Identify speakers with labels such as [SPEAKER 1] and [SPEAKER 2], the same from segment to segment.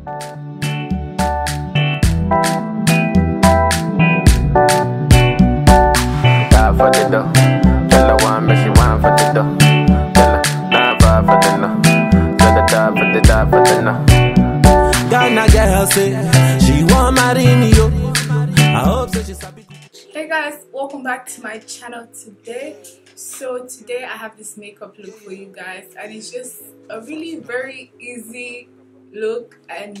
[SPEAKER 1] For the dough, tell her one, but she want for the dough. Tell her not far for the no. Tell the top for the no. Ghana girl say she want marry me yo. I hope so she's happy.
[SPEAKER 2] Hey guys, welcome back to my channel today. So today I have this makeup look for you guys, and it's just a really very easy look, and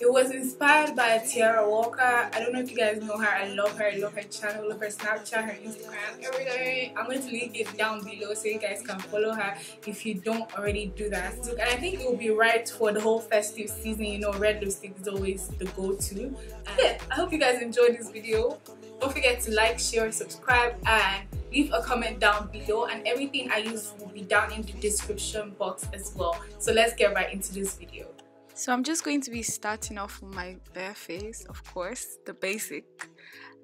[SPEAKER 2] it was inspired by Tiara Walker. I don't know if you guys know her. I love her. I love her channel, love her Snapchat, her Instagram, everything. I'm going to link it down below so you guys can follow her if you don't already do that. And I think it will be right for the whole festive season. You know, red lipstick is always the go-to. Yeah, I hope you guys enjoyed this video. Don't forget to like, share, subscribe, and leave a comment down below, and everything I use will be down in the description box as well. So let's get right into this video. So I'm just going to be starting off with my bare face, of course, the basic.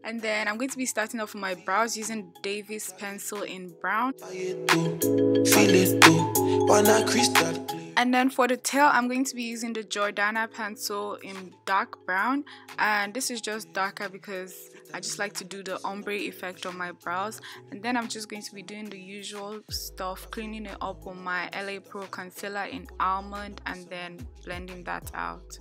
[SPEAKER 2] And then I'm going to be starting off with my brows using Davis pencil in brown. And then for the tail, I'm going to be using the Jordana pencil in dark brown. And this is just darker because I just like to do the ombre effect on my brows. And then I'm just going to be doing the usual stuff, cleaning it up with my LA Pro concealer in almond and then blending that out.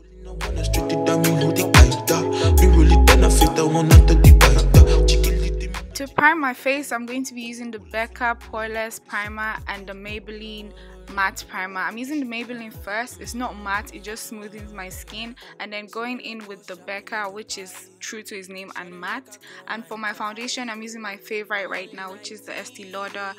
[SPEAKER 2] To prime my face, I'm going to be using the Becca Poreless Primer and the Maybelline Matte Primer. I'm using the Maybelline first. It's not matte, it just smoothens my skin, and then going in with the Becca, which is true to its name and matte. And for my foundation, I'm using my favorite right now, which is the Estee Lauder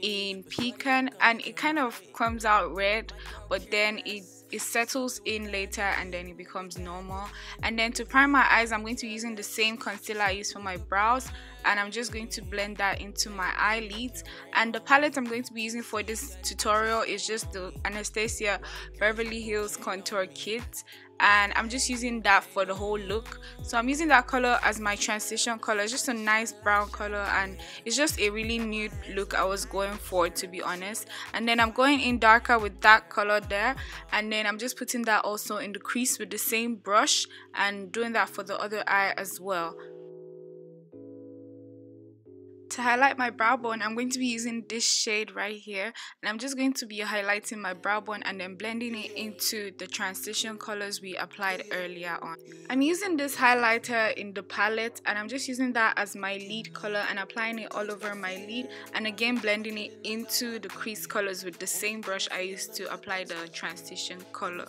[SPEAKER 2] in Pecan, and it kind of comes out red, but then it settles in later and then it becomes normal. And then to prime my eyes, I'm going to be using the same concealer I use for my brows, and I'm just going to blend that into my eyelids. And the palette I'm going to be using for this tutorial is just the Anastasia Beverly Hills Contour Kit, and I'm just using that for the whole look. So I'm using that color as my transition color. It's just a nice brown color, and it's just a really nude look I was going for, to be honest. And then I'm going in darker with that color there, and then I'm just putting that also in the crease with the same brush and doing that for the other eye as well. To highlight my brow bone, I'm going to be using this shade right here, and I'm just going to be highlighting my brow bone and then blending it into the transition colors we applied earlier on. I'm using this highlighter in the palette, and I'm just using that as my lead color and applying it all over my lid, and again blending it into the crease colors with the same brush I used to apply the transition color.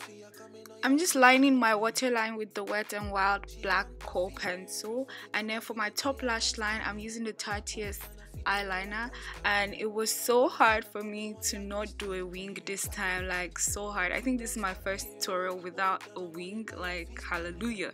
[SPEAKER 2] I'm just lining my waterline with the Wet n Wild black kohl pencil, and then for my top lash line, I'm using the Tati's eyeliner, and it was so hard for me to not do a wing this time, like so hard. I think this is my first tutorial without a wing, like hallelujah.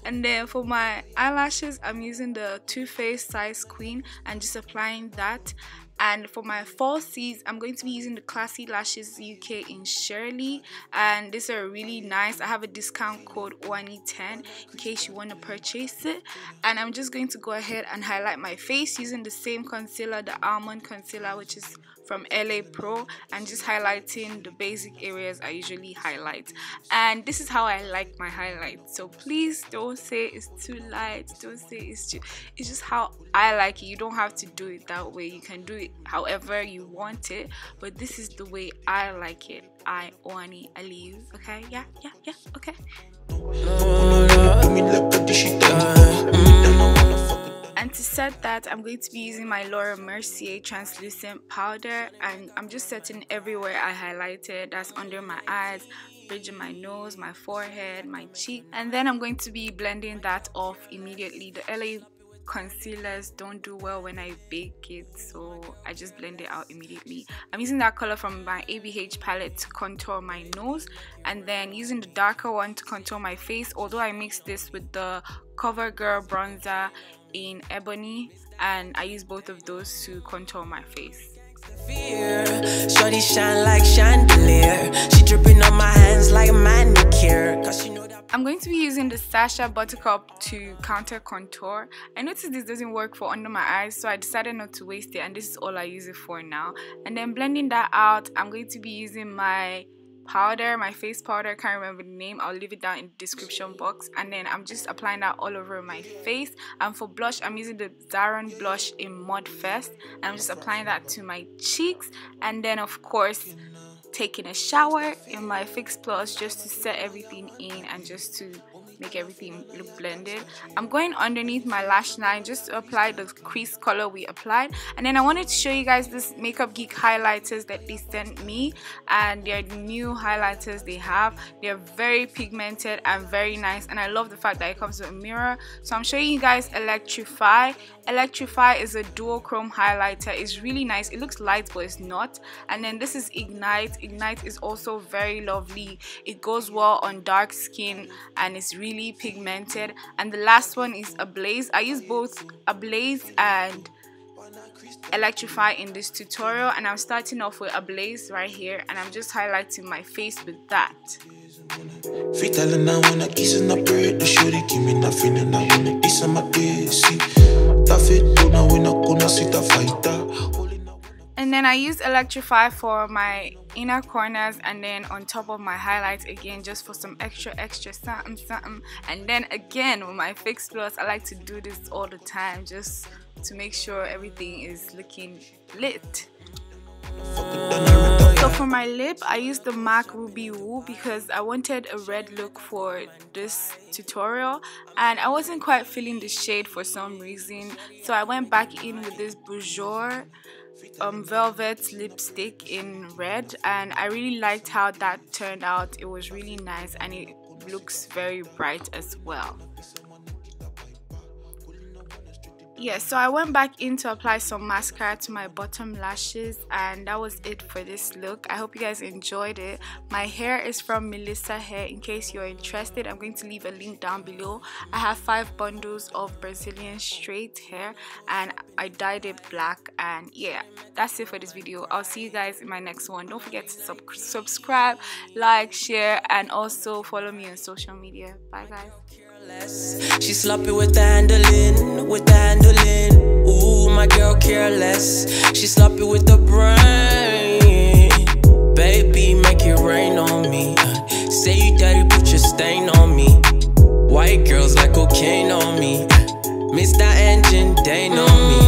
[SPEAKER 2] And then for my eyelashes, I'm using the Too Faced Size Queen and just applying that. And for my falsies, I'm going to be using the Classy Lashes UK in Shirley, and these are really nice. I have a discount code OANI10 in case you want to purchase it. And I'm just going to go ahead and highlight my face using the same concealer, the almond concealer, which is from LA Pro, and just highlighting the basic areas I usually highlight. And this is how I like my highlights, so please don't say it's too light, don't say it's too, it's just how I like it. You don't have to do it that way, you can do it however you want it, but this is the way I like it. I Oani Aliu, okay? Yeah, okay. And to set that, I'm going to be using my Laura Mercier translucent powder, and I'm just setting everywhere I highlighted. That's under my eyes, bridge of my nose, my forehead, my cheek, and then I'm going to be blending that off immediately. The LA concealers don't do well when I bake it, so I just blend it out immediately. I'm using that color from my ABH palette to contour my nose, and then using the darker one to contour my face, although I mixed this with the CoverGirl bronzer in Ebony, and I use both of those to contour my face. Shorty shine like chandelier. She dripping on my hands like manicure. I'm going to be using the Sasha Buttercup to counter contour. I noticed this doesn't work for under my eyes, so I decided not to waste it, and this is all I use it for now. And then blending that out, I'm going to be using my powder, my face powder. I can't remember the name. I'll leave it down in the description box. And then I'm just applying that all over my face. And for blush, I'm using the Zaron blush in Mudfest. And I'm just applying that to my cheeks. And then of course taking a shower in my Fix Plus just to set everything in and just to make everything look blended. I'm going underneath my lash line just to apply the crease color we applied. And then I wanted to show you guys this Makeup Geek highlighters that they sent me, and they're new highlighters they have. They're very pigmented and very nice, and I love the fact that it comes with a mirror. So I'm showing you guys Electrify. Electrify is a dual chrome highlighter. It's really nice. It looks light but it's not. And then this is Ignite. Ignite is also very lovely. It goes well on dark skin and it's really pigmented. And the last one is Ablaze. I use both Ablaze and Electrify in this tutorial, and I'm starting off with Ablaze right here, and I'm just highlighting my face with that. And then I use Electrify for my inner corners, and then on top of my highlights again, just for some extra something. And then again with my Fix Plus, I like to do this all the time just to make sure everything is looking lit. So for my lip, I used the MAC Ruby Woo because I wanted a red look for this tutorial, and I wasn't quite feeling the shade for some reason. So I went back in with this Bourjois velvet lipstick in red, and I really liked how that turned out. It was really nice and it looks very bright as well. Yeah, so I went back in to apply some mascara to my bottom lashes, and that was it for this look. I hope you guys enjoyed it. My hair is from Melissa Hair. In case you're interested, I'm going to leave a link down below. I have 5 bundles of Brazilian straight hair and I dyed it black. And yeah, that's it for this video. I'll see you guys in my next one. Don't forget to subscribe, like, share, and also follow me on social media. Bye guys.
[SPEAKER 3] She sloppy with the handling, Ooh, my girl careless. She sloppy with the brain. Baby, make it rain on me. Say you daddy, put your stain on me. White girls like cocaine on me. Mr. Engine, they know me.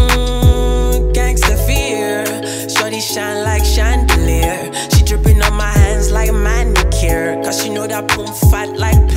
[SPEAKER 3] Gangsta fear. Shorty shine like chandelier. She dripping on my hands like manicure. Cause she know that boom fat like